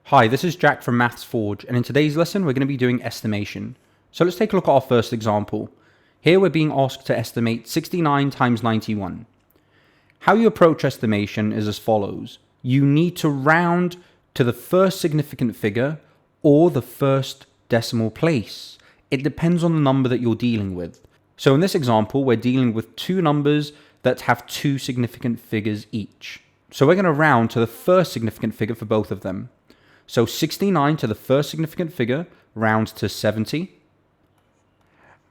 Hi, this is Jack from Maths Forge, and in today's lesson we're going to be doing estimation. So let's take a look at our first example. Here we're being asked to estimate 69 times 91. How you approach estimation is as follows. You need to round to the first significant figure or the first decimal place. It depends on the number that you're dealing with. So in this example, we're dealing with two numbers that have two significant figures each. So we're going to round to the first significant figure for both of them. So 69 to the first significant figure rounds to 70.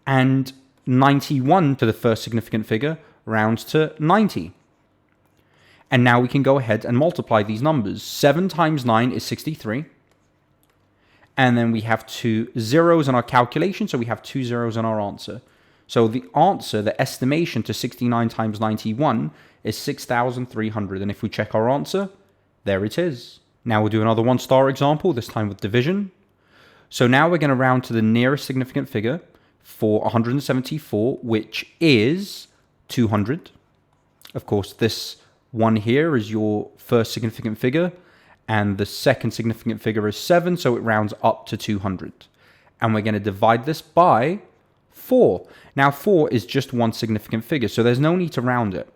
And 91 to the first significant figure rounds to 90. And now we can go ahead and multiply these numbers. 7 times 9 is 63. And then we have two zeros in our calculation, so we have two zeros in our answer. So the answer, the estimation to 69 times 91 is 6,300. And if we check our answer, there it is. Now we'll do another one-star example, this time with division. So now we're going to round to the nearest significant figure for 174, which is 200. Of course, this one here is your first significant figure, and the second significant figure is 7, so it rounds up to 200. And we're going to divide this by 4. Now 4 is just one significant figure, so there's no need to round it.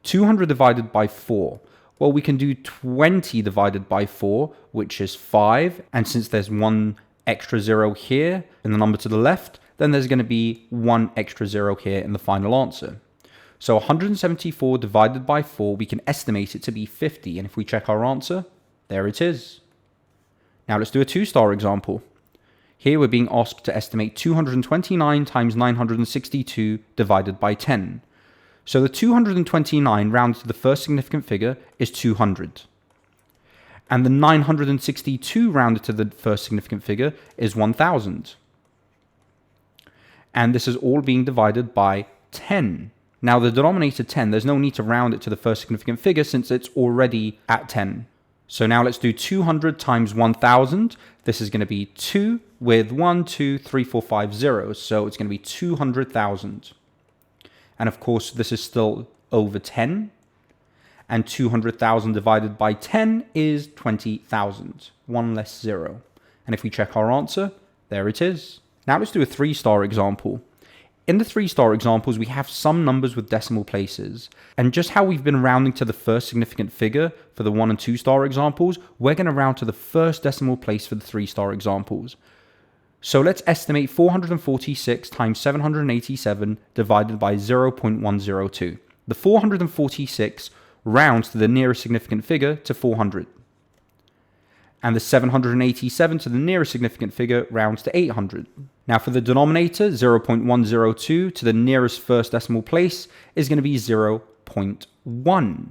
200 divided by 4. Well, we can do 20 divided by 4, which is 5. And since there's one extra zero here in the number to the left, then there's going to be one extra zero here in the final answer. So 174 divided by 4, we can estimate it to be 50. And if we check our answer, there it is. Now let's do a two-star example. Here we're being asked to estimate 229 times 962 divided by 10. So the 229 rounded to the first significant figure is 200. And the 962 rounded to the first significant figure is 1000. And this is all being divided by 10. Now the denominator 10, there's no need to round it to the first significant figure since it's already at 10. So now let's do 200 times 1000. This is going to be 2 with 1, 2, 3, 4, 5 zeros. So it's going to be 200,000. And of course, this is still over 10. And 200,000 divided by 10 is 20,000. One less zero. And if we check our answer, there it is. Now let's do a three-star example. In the three-star examples, we have some numbers with decimal places. And just how we've been rounding to the first significant figure for the one and two-star examples, we're going to round to the first decimal place for the three-star examples. So let's estimate 446 times 787 divided by 0.102. The 446 rounds to the nearest significant figure to 400. And the 787 to the nearest significant figure rounds to 800. Now for the denominator, 0.102 to the nearest first decimal place is going to be 0.1.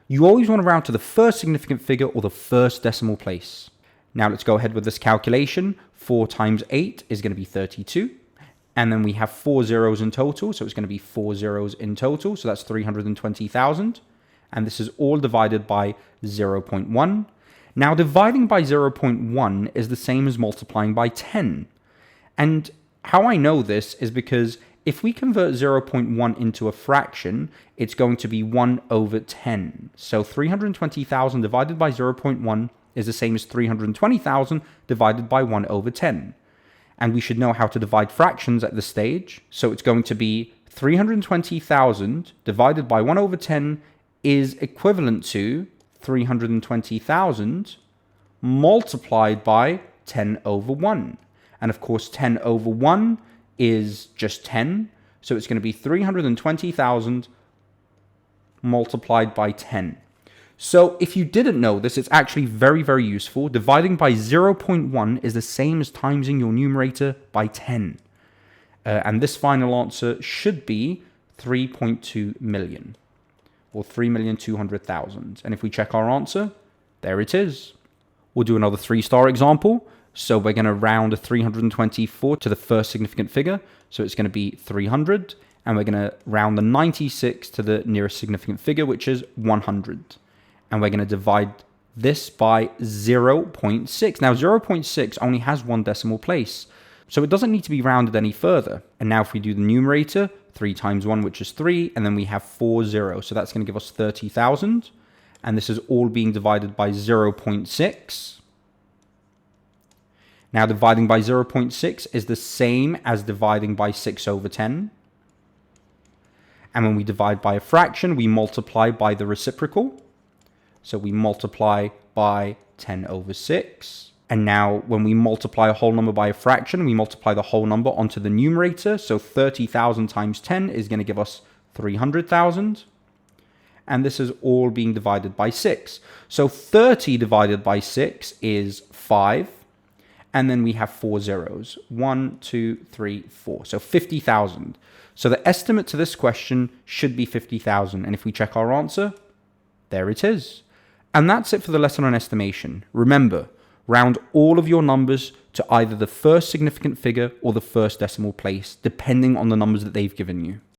You always want to round to the first significant figure or the first decimal place. Now let's go ahead with this calculation. 4 times 8 is going to be 32. And then we have 4 zeros in total, so it's going to be 4 zeros in total. So that's 320,000. And this is all divided by 0.1. Now dividing by 0.1 is the same as multiplying by 10. And how I know this is because if we convert 0.1 into a fraction, it's going to be 1 over 10. So 320,000 divided by 0.1 is the same as 320,000 divided by 1 over 10. And we should know how to divide fractions at this stage. So it's going to be 320,000 divided by 1 over 10 is equivalent to 320,000 multiplied by 10 over 1. And of course, 10 over 1 is just 10. So it's going to be 320,000 multiplied by 10. So if you didn't know this, it's actually very, very useful. Dividing by 0.1 is the same as timesing your numerator by 10. And this final answer should be 3.2 million. Or 3,200,000. And if we check our answer, there it is. We'll do another three-star example. So we're going to round a 324 to the first significant figure. So it's going to be 300. And we're going to round the 96 to the nearest significant figure, which is 100. And we're going to divide this by 0.6. Now 0.6 only has one decimal place. So it doesn't need to be rounded any further. And now if we do the numerator, 3 times 1, which is 3, and then we have 4 zeros. So that's going to give us 30,000. And this is all being divided by 0.6. Now dividing by 0.6 is the same as dividing by 6 over 10. And when we divide by a fraction, we multiply by the reciprocal. So we multiply by 10 over 6. And now when we multiply a whole number by a fraction, we multiply the whole number onto the numerator. So 30,000 times 10 is going to give us 300,000. And this is all being divided by 6. So 30 divided by 6 is 5. And then we have 4 zeros. 1, 2, 3, 4. So 50,000. So the estimate to this question should be 50,000. And if we check our answer, there it is. And that's it for the lesson on estimation. Remember, round all of your numbers to either the first significant figure or the first decimal place, depending on the numbers that they've given you.